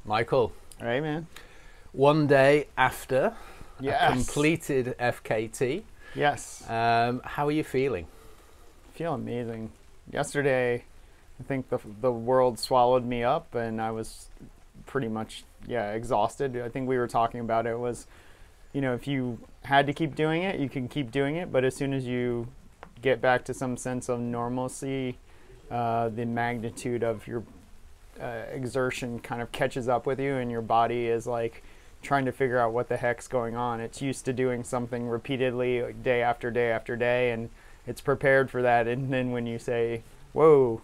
Michael, All right, man. one day after Yes. a completed FKT, Yes. how are you feeling? I feel amazing. Yesterday, I think the world swallowed me up, and I was pretty much exhausted. I think we were talking about it was, if you had to keep doing it, you can keep doing it, but as soon as you get back to some sense of normalcy, the magnitude of your exertion kind of catches up with you, and your body is like trying to figure out what the heck's going on. It's used to doing something repeatedly, like day after day after day, and it's prepared for that. And then when you say, whoa,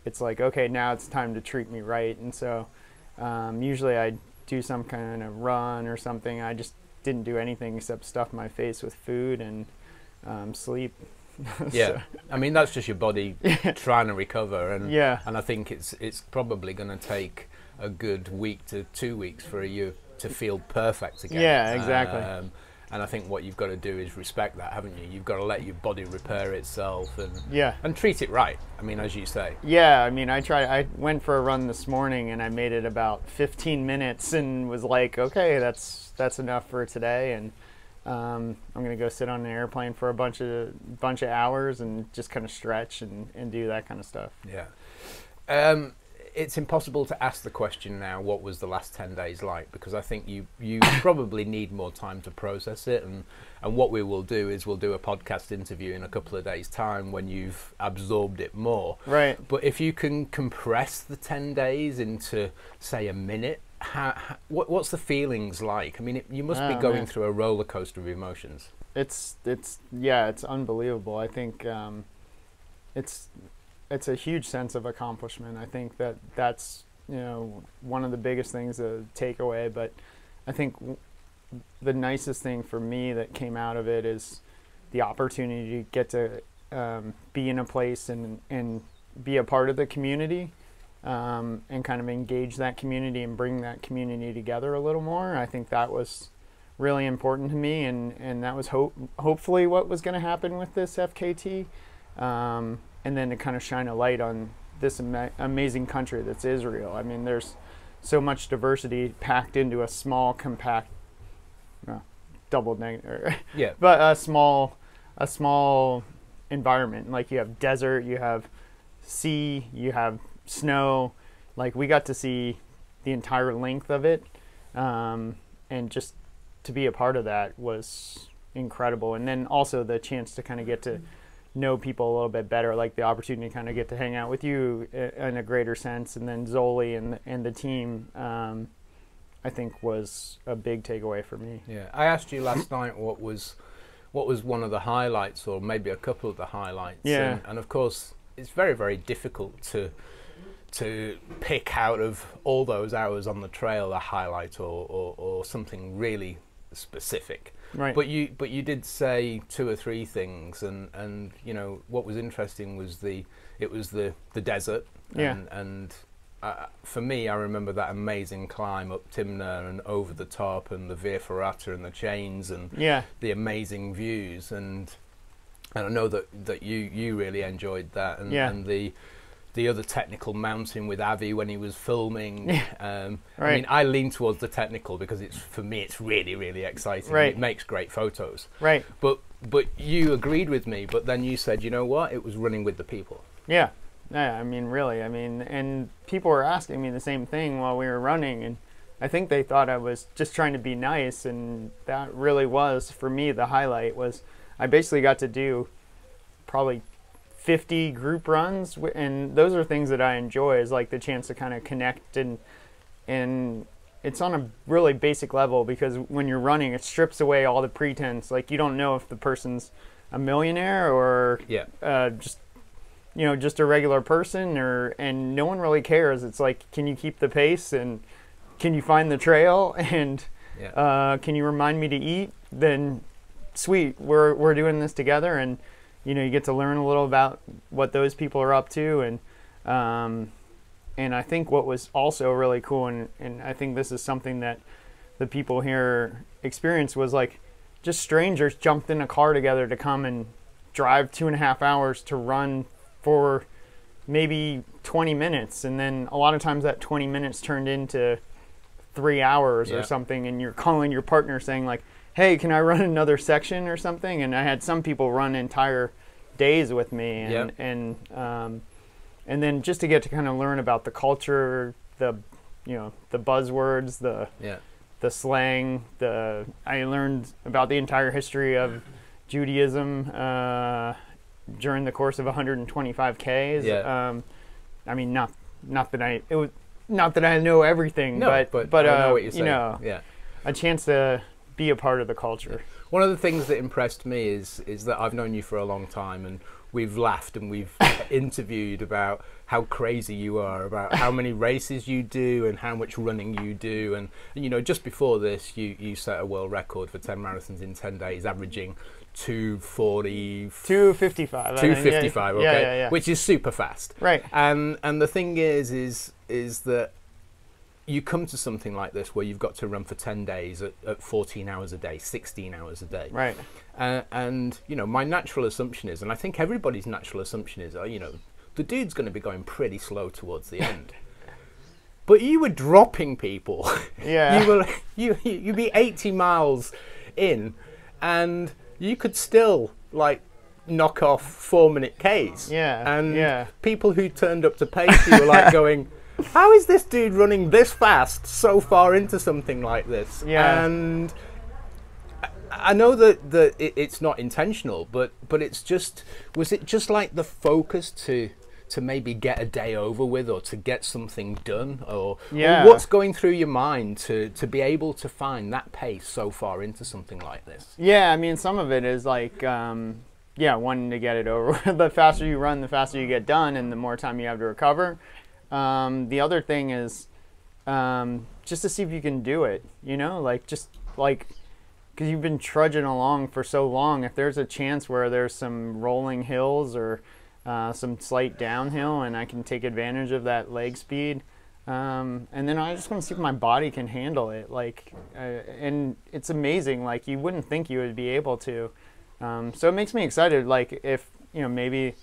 it's like, okay, now it's time to treat me right. And so usually I do some kind of run or something. I just didn't do anything except stuff my face with food and sleep. Yeah, I mean, that's just your body trying to recover, and I think it's probably going to take a good week to 2 weeks for you to feel perfect again. Yeah, exactly. And I think what you've got to do is respect that, haven't you? You've got to let your body repair itself and treat it right. I mean, as you say. Yeah, I mean, I went for a run this morning and I made it about 15 minutes and was like, okay, that's enough for today. And I'm gonna go sit on an airplane for a bunch of hours and just kind of stretch and do that kind of stuff. Yeah. It's impossible to ask the question now, what was the last 10 days like? Because I think you probably need more time to process it. And what we will do is we'll do a podcast interview in a couple of days' time when you've absorbed it more. Right. But if you can compress the 10 days into, say, a minute, what's the feelings like? I mean, you must be going through a roller coaster of emotions. It's unbelievable. I think it's a huge sense of accomplishment. I think that's one of the biggest things to take away. But I think the nicest thing for me that came out of it is the opportunity to get to be in a place and be a part of the community. And kind of engage that community and bring that community together a little more. I think that was really important to me, and that was hopefully what was going to happen with this FKT. And then to kind of shine a light on this amazing country that's Israel. I mean, there's so much diversity packed into a small, compact, double negative, but a small environment. Like you have desert, you have sea, you have snow. Like we got to see the entire length of it, and just to be a part of that was incredible. And then also the chance to kind of get to know people a little bit better, like the opportunity to kind of get to hang out with you in a greater sense, and then Zoli and the team, I think was a big takeaway for me. Yeah, I asked you last night what was one of the highlights, or maybe a couple of the highlights. Yeah. And of course, it's very, very difficult to pick out of all those hours on the trail a highlight or something really specific. Right. But you did say 2 or 3 things, and what was interesting was the desert. Yeah. And for me, I remember that amazing climb up Timna and over the top, and the Via Ferrata and the chains, and the amazing views. And I know that you really enjoyed that, and the other technical mountain with Avi when he was filming. Right. I mean, I lean towards the technical because for me it's really, really exciting. Right. It makes great photos. Right. But you agreed with me, but then you said, you know what, it was running with the people. Yeah, I mean, really. I mean, and people were asking me the same thing while we were running, and I think they thought I was just trying to be nice, and that really was, for me, the highlight was I basically got to do probably 50 group runs, and those are things that I enjoy, is like the chance to kind of connect, and it's on a really basic level, because when you're running, it strips away all the pretense. Like you don't know if the person's a millionaire or just a regular person, and no one really cares. It's like, can you keep the pace, and can you find the trail, and can you remind me to eat? Then sweet, we're doing this together, and you get to learn a little about what those people are up to, and I think what was also really cool, and I think this is something that the people here experienced, was like just strangers jumped in a car together to come and drive 2.5 hours to run for maybe 20 minutes, and then a lot of times that 20 minutes turned into 3 hours or something, and you're calling your partner saying like, hey, can I run another section or something? And I had some people run entire days with me, and then just to get to kind of learn about the culture, the buzzwords, the slang, I learned about the entire history of Judaism during the course of 125 Ks. I mean, not that I know everything, but I know what you're saying. A chance to be a part of the culture. One of the things that impressed me is that I've known you for a long time, and we've laughed and we've interviewed about how crazy you are, about how many races you do and how much running you do. And just before this, you set a world record for 10 marathons in 10 days, averaging 2:55. 2:55, okay, which is super fast, right? And the thing is that you come to something like this where you've got to run for 10 days at 14 hours a day, 16 hours a day, right? And my natural assumption is, and I think everybody's natural assumption is, the dude's going to be going pretty slow towards the end. But you were dropping people. Yeah. You'd be 80 miles in, and you could still knock off 4-minute Ks. Yeah. And people who turned up to pace you were like going, how is this dude running this fast so far into something like this? Yeah. And I know that it's not intentional, but it's just, was it just like the focus to maybe get a day over with, or to get something done, or what's going through your mind to be able to find that pace so far into something like this? Yeah, I mean, some of it is like, wanting to get it over. The faster you run, the faster you get done, and the more time you have to recover. The other thing is just to see if you can do it, because you've been trudging along for so long. If there's a chance where there's some rolling hills or some slight downhill, and I can take advantage of that leg speed, and then I just want to see if my body can handle it. And it's amazing. You wouldn't think you would be able to. So it makes me excited. If maybe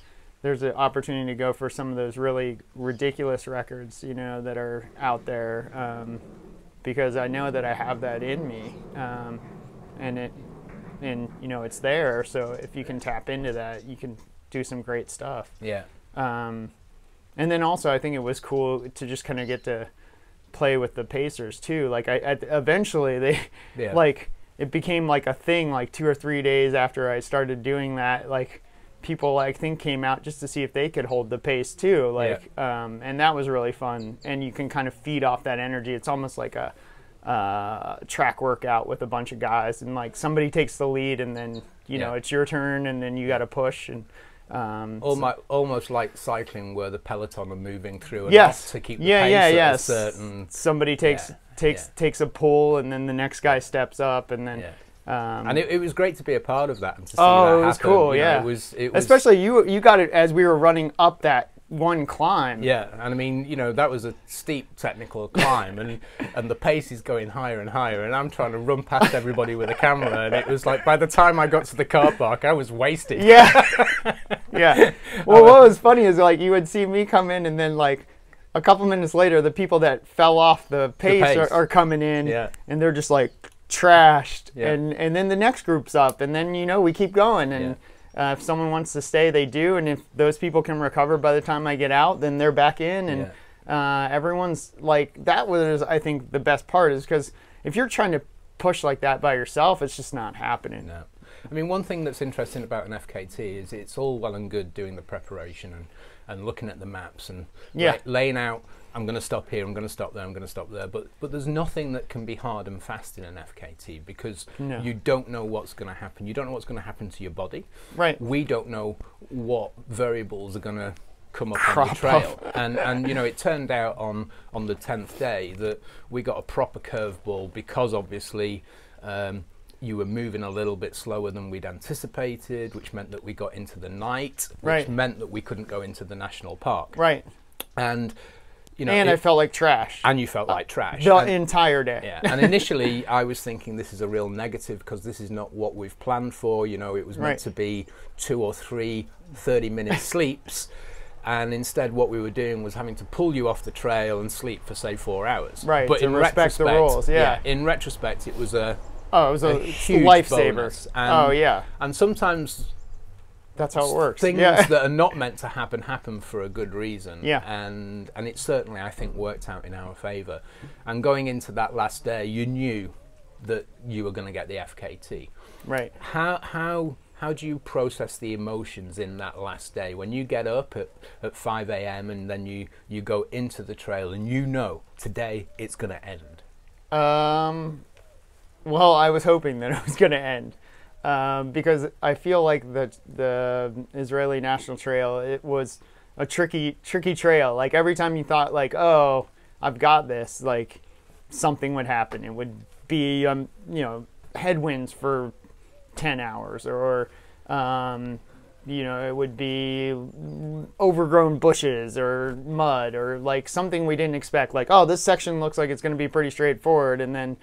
there's an opportunity to go for some of those really ridiculous records, that are out there, because I know that I have that in me, and it's there. So if you can tap into that, you can do some great stuff. Yeah. And then also, I think it was cool to just kind of get to play with the pacers too. Eventually they, it became like a thing. 2 or 3 days after I started doing that, people I think came out just to see if they could hold the pace too. And that was really fun. And you can kind of feed off that energy. It's almost like a track workout with a bunch of guys, and somebody takes the lead, and then it's your turn, and then you got to push. And almost like cycling, where the peloton are moving through and off to keep the pace at a certain. Somebody takes a pull, and then the next guy steps up, and then. And it was great to be a part of that and to see that happen. It was cool. It was especially you got it as we were running up that one climb. Yeah, and I mean, that was a steep technical climb, and the pace is going higher and higher, and I'm trying to run past everybody with a camera, and it was like by the time I got to the car park, I was wasted. Yeah. Yeah. Well, what was funny is you would see me come in, and then a couple minutes later, the people that fell off the pace. Are coming in, and they're just trashed, and then the next group's up, and then we keep going, and if someone wants to stay, they do, and if those people can recover by the time I get out, then they're back in, and everyone's that was, I think, the best part, is because if you're trying to push like that by yourself, it's just not happening. No. I mean, one thing that's interesting about an FKT is it's all well and good doing the preparation and looking at the maps and laying out, I'm going to stop here, I'm going to stop there, I'm going to stop there. But there's nothing that can be hard and fast in an FKT, because you don't know what's going to happen. You don't know what's going to happen to your body. Right. We don't know what variables are going to come up on the trail. And it turned out on the 10th day that we got a proper curveball, because obviously you were moving a little bit slower than we'd anticipated, which meant that we got into the night, which meant that we couldn't go into the national park. Right. And I felt like trash. And you felt like trash. The entire day. Yeah. And initially, I was thinking this is a real negative, because this is not what we've planned for. It was meant to be 2 or 3 30-minute sleeps. And instead, what we were doing was having to pull you off the trail and sleep for, say, 4 hours. Right, but to in respect the rules, in retrospect, it was a huge lifesaver. And sometimes that's how it works. Things that are not meant to happen for a good reason. Yeah. And it certainly, I think, worked out in our favour. And going into that last day, you knew that you were going to get the FKT. Right. How do you process the emotions in that last day when you get up at 5 a.m. and then you go into the trail and you know today it's going to end? Well, I was hoping that it was going to end because I feel like the Israeli National Trail, it was a tricky trail. Like every time you thought like, oh, I've got this, like something would happen. It would be headwinds for 10 hours or it would be overgrown bushes or mud or like something we didn't expect, like, oh, this section looks like it's going to be pretty straightforward, and then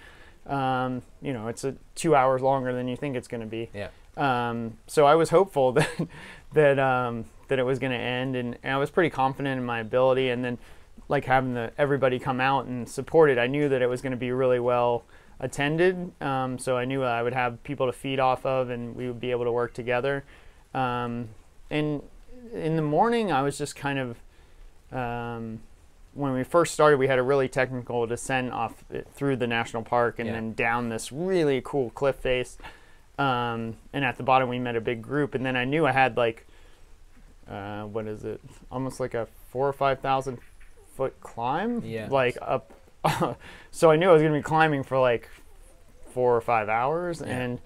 it's 2 hours longer than you think it's going to be. So I was hopeful that it was going to end, and I was pretty confident in my ability, and then like having everybody come out and support it, I knew that it was going to be really well attended, so I knew I would have people to feed off of and we would be able to work together. And in the morning I was just kind of when we first started, we had a really technical descent off through the national park and then down this really cool cliff face, and at the bottom we met a big group, and then I knew I had like what is it, almost like a 4,000 or 5,000 foot climb, like up. So I knew I was going to be climbing for like 4 or 5 hours, and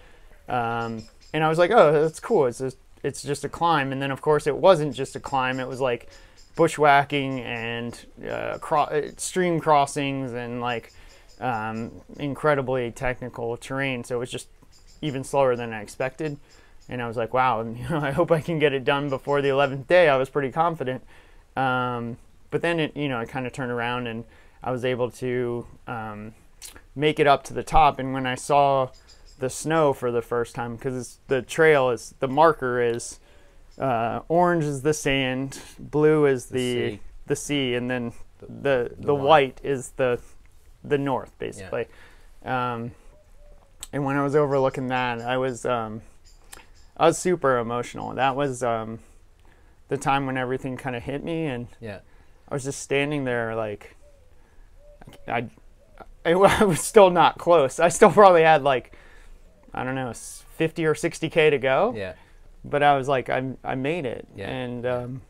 I was like, oh, that's cool. It's just a climb. And then of course it wasn't just a climb. It was like bushwhacking and stream crossings and like incredibly technical terrain. So it was just even slower than I expected. And I was like, wow, I hope I can get it done before the 11th day. I was pretty confident. But then it kind of turned around, and I was able to make it up to the top. And when I saw the snow for the first time, because the marker is orange is the sand, blue is the sea, and then the white is the north, basically. And when I was overlooking that, I was super emotional. That was the time when everything kind of hit me, and I was just standing there like, I was still not close. I still probably had like, I don't know, 50 or 60K to go. But I was like, I made it. And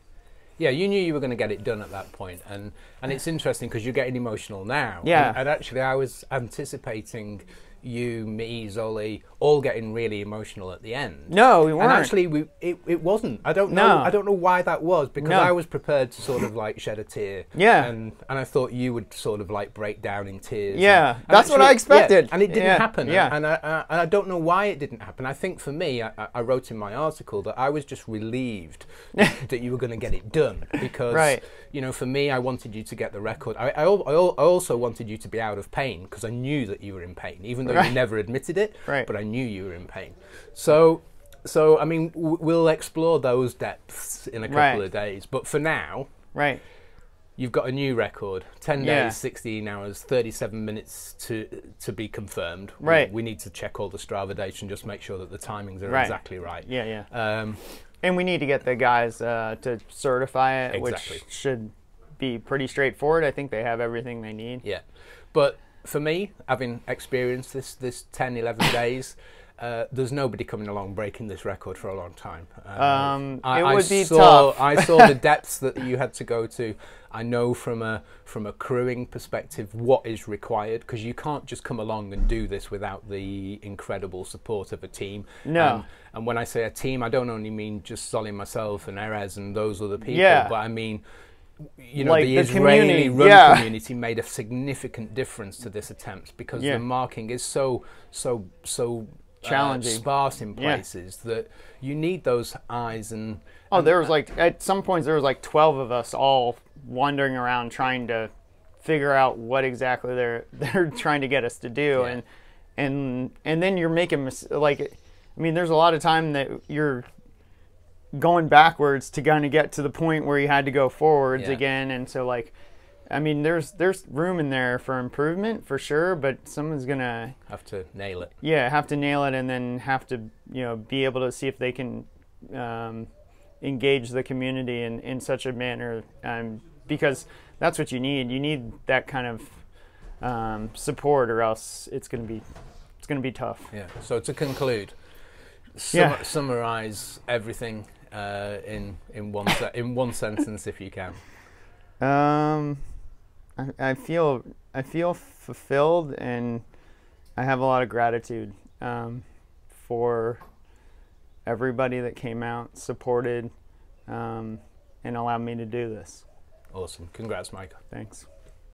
you knew you were going to get it done at that point. And it's interesting because you're getting emotional now. And actually I was anticipating you, me, Zoli, all getting really emotional at the end. No, we weren't. And actually, it wasn't. I don't know. I don't know why that was, because I was prepared to sort of like shed a tear. And I thought you would sort of like break down in tears. And that's actually what I expected. And it didn't happen. And I don't know why it didn't happen. I think for me, I wrote in my article that I was just relieved that you were going to get it done, because for me, I wanted you to get the record. I also wanted you to be out of pain, because I knew that you were in pain, even though you never admitted it. But I knew you were in pain. So I mean, we'll explore those depths in a couple of days. But for now, you've got a new record: 10 days, 16 hours, 37 minutes to be confirmed. We need to check all the Strava data and just make sure that the timings are exactly right. And we need to get the guys to certify it, which should be pretty straightforward. I think they have everything they need. But for me, having experienced this 10, 11 days, there's nobody coming along breaking this record for a long time. It would be tough. I saw the depths that you had to go to. I know from a crewing perspective what is required, because you can't just come along and do this without the incredible support of a team. And when I say a team, I don't only mean just Zoli, myself, and Erez and those other people, but I mean, like the Israeli run community made a significant difference to this attempt, because the marking is so challenging, sparse in places that you need those eyes. And there was like, at some points there was like 12 of us all wandering around trying to figure out what exactly they're trying to get us to do, and then you're making like, I mean, there's a lot of time that going backwards to kind of get to the point where he had to go forwards again. And so, like, I mean, there's room in there for improvement for sure, but someone's gonna have to nail it. Yeah, have to nail it, and then have to, you know, be able to see if they can engage the community in such a manner, because that's what you need. You need that kind of support, or else it's gonna be tough. Yeah. So to conclude, summarize everything in one sentence if you can. I feel fulfilled, and I have a lot of gratitude for everybody that came out, supported, and allowed me to do this. Awesome. Congrats, Mike. Thanks.